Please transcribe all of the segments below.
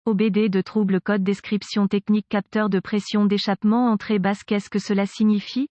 OBD de trouble code description technique capteur de pression d'échappement entrée basse. Qu'est-ce que cela signifie?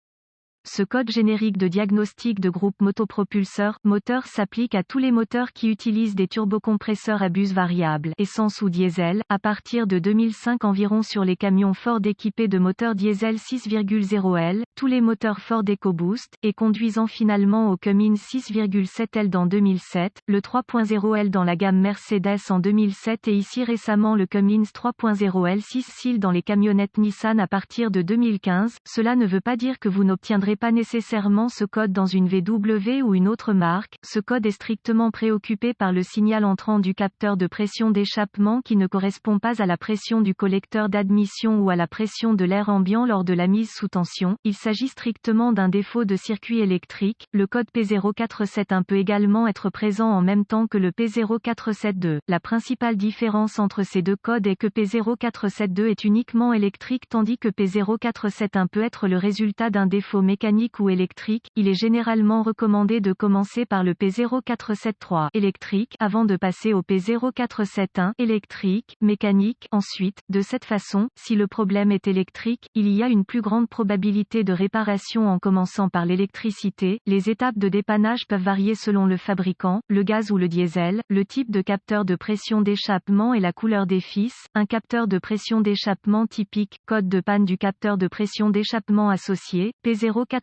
Ce code générique de diagnostic de groupe motopropulseur moteur s'applique à tous les moteurs qui utilisent des turbocompresseurs à bus variable, essence ou diesel, à partir de 2005 environ sur les camions Ford équipés de moteurs diesel 6,0 L, tous les moteurs Ford EcoBoost, et conduisant finalement au Cummins 6,7 L dans 2007, le 3.0 L dans la gamme Mercedes en 2007 et ici récemment le Cummins 3.0 L 6 cils dans les camionnettes Nissan à partir de 2015. Cela ne veut pas dire que vous n'obtiendrez pas nécessairement ce code dans une VW ou une autre marque. Ce code est strictement préoccupé par le signal entrant du capteur de pression d'échappement qui ne correspond pas à la pression du collecteur d'admission ou à la pression de l'air ambiant lors de la mise sous tension. Il s'agit strictement d'un défaut de circuit électrique. Le code P0471 peut également être présent en même temps que le P0472. La principale différence entre ces deux codes est que P0472 est uniquement électrique tandis que P0471 peut être le résultat d'un défaut mécanique ou électrique. Il est généralement recommandé de commencer par le P0473 électrique avant de passer au P0471 électrique, mécanique. Ensuite, de cette façon, si le problème est électrique, il y a une plus grande probabilité de réparation en commençant par l'électricité. Les étapes de dépannage peuvent varier selon le fabricant, le gaz ou le diesel, le type de capteur de pression d'échappement et la couleur des fils. Un capteur de pression d'échappement typique, code de panne du capteur de pression d'échappement associé, P0470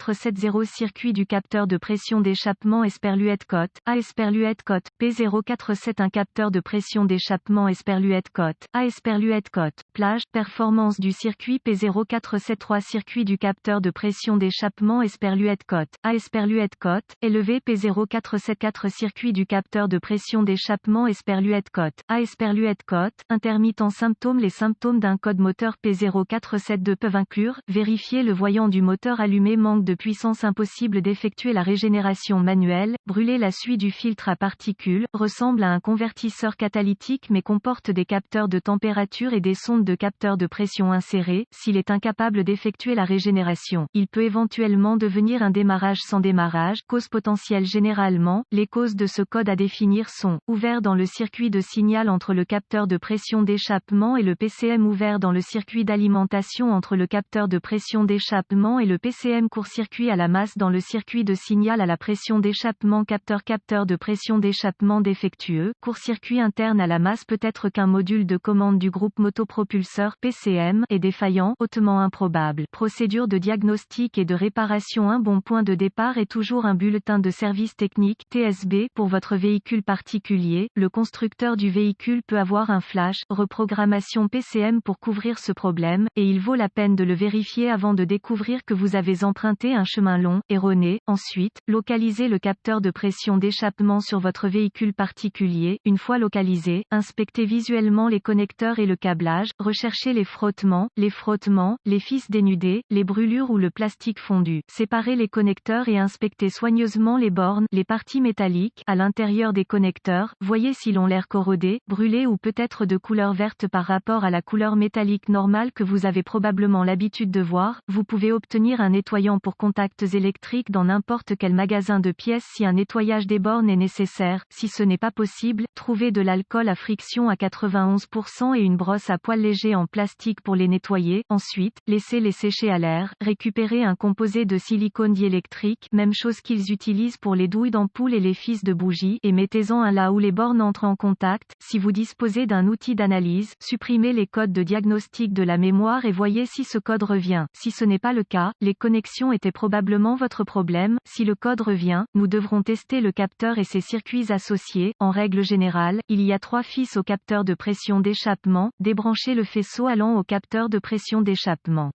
circuit du capteur de pression d'échappement Esperluette-Cote, A Esperluette-Cote, P0471 capteur de pression d'échappement Esperluette-Cote, A Esperluette-Cote, plage, performance du circuit P0473 circuit du capteur de pression d'échappement Esperluette-Cote, A Esperluette-Cote, élevé P0474 circuit du capteur de pression d'échappement Esperluette-Cote, A Esperluette-Cote, intermittent symptômes. Les symptômes d'un code moteur P0472 peuvent inclure, vérifier le voyant du moteur allumé, manque de puissance, impossible d'effectuer la régénération manuelle, brûler la suie du filtre à particules, ressemble à un convertisseur catalytique mais comporte des capteurs de température et des sondes de capteurs de pression insérées. S'il est incapable d'effectuer la régénération, il peut éventuellement devenir un démarrage sans démarrage. Cause potentielle. Généralement, les causes de ce code à définir sont ouvert dans le circuit de signal entre le capteur de pression d'échappement et le PCM, ouvert dans le circuit d'alimentation entre le capteur de pression d'échappement et le PCM, court-circuit à la masse dans le circuit de signal à la pression d'échappement, capteur de pression d'échappement défectueux, court-circuit interne à la masse. Peut-être qu'un module de commande du groupe motopropulseur PCM est défaillant, hautement improbable. Procédure de diagnostic et de réparation. Un bon point de départ est toujours un bulletin de service technique TSB pour votre véhicule particulier. Le constructeur du véhicule peut avoir un flash reprogrammation PCM pour couvrir ce problème, et il vaut la peine de le vérifier avant de découvrir que vous avez emprunté un chemin long, erroné. Ensuite, localisez le capteur de pression d'échappement sur votre véhicule particulier. Une fois localisé, inspectez visuellement les connecteurs et le câblage, recherchez les frottements, les fils dénudés, les brûlures ou le plastique fondu. Séparez les connecteurs et inspectez soigneusement les bornes, les parties métalliques, à l'intérieur des connecteurs. Voyez si l'ont l'air corrodé, brûlé ou peut-être de couleur verte par rapport à la couleur métallique normale que vous avez probablement l'habitude de voir. Vous pouvez obtenir un nettoyant pour contacts électriques dans n'importe quel magasin de pièces si un nettoyage des bornes est nécessaire. Si ce n'est pas possible, trouvez de l'alcool à friction à 91% et une brosse à poil léger en plastique pour les nettoyer. Ensuite, laissez-les sécher à l'air. Récupérez un composé de silicone diélectrique, même chose qu'ils utilisent pour les douilles d'ampoule et les fils de bougies, et mettez-en un là où les bornes entrent en contact. Si vous disposez d'un outil d'analyse, supprimez les codes de diagnostic de la mémoire et voyez si ce code revient. Si ce n'est pas le cas, les connexions étaient probablement votre problème. Si le code revient, nous devrons tester le capteur et ses circuits associés. En règle générale, il y a 3 fils au capteur de pression d'échappement. Débranchez le faisceau allant au capteur de pression d'échappement.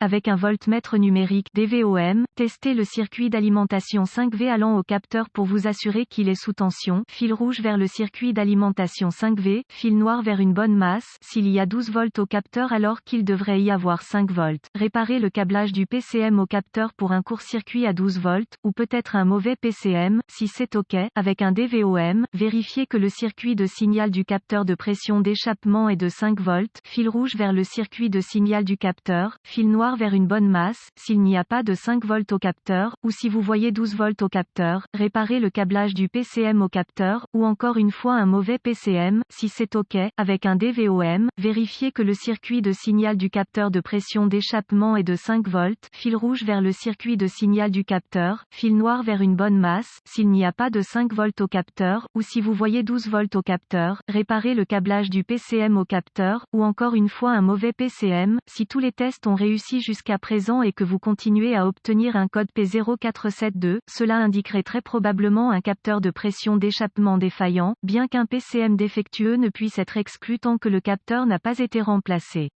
Avec un voltmètre numérique DVOM, testez le circuit d'alimentation 5V allant au capteur pour vous assurer qu'il est sous tension. Fil rouge vers le circuit d'alimentation 5V, fil noir vers une bonne masse. S'il y a 12 volts au capteur alors qu'il devrait y avoir 5 volts. Réparez le câblage du PCM au capteur pour un court-circuit à 12 volts, ou peut-être un mauvais PCM. Si c'est OK, avec un DVOM, vérifiez que le circuit de signal du capteur de pression d'échappement est de 5 volts. Fil rouge vers le circuit de signal du capteur, fil noir noir vers une bonne masse, s'il n'y a pas de 5 volts au capteur, ou si vous voyez 12 volts au capteur, réparez le câblage du PCM au capteur, ou encore une fois un mauvais PCM, si c'est OK, avec un DVOM, vérifiez que le circuit de signal du capteur de pression d'échappement est de 5 volts, fil rouge vers le circuit de signal du capteur, fil noir vers une bonne masse, s'il n'y a pas de 5 volts au capteur, ou si vous voyez 12 volts au capteur, réparez le câblage du PCM au capteur, ou encore une fois un mauvais PCM, si tous les tests ont réussi jusqu'à présent et que vous continuez à obtenir un code P0472, cela indiquerait très probablement un capteur de pression d'échappement défaillant, bien qu'un PCM défectueux ne puisse être exclu tant que le capteur n'a pas été remplacé.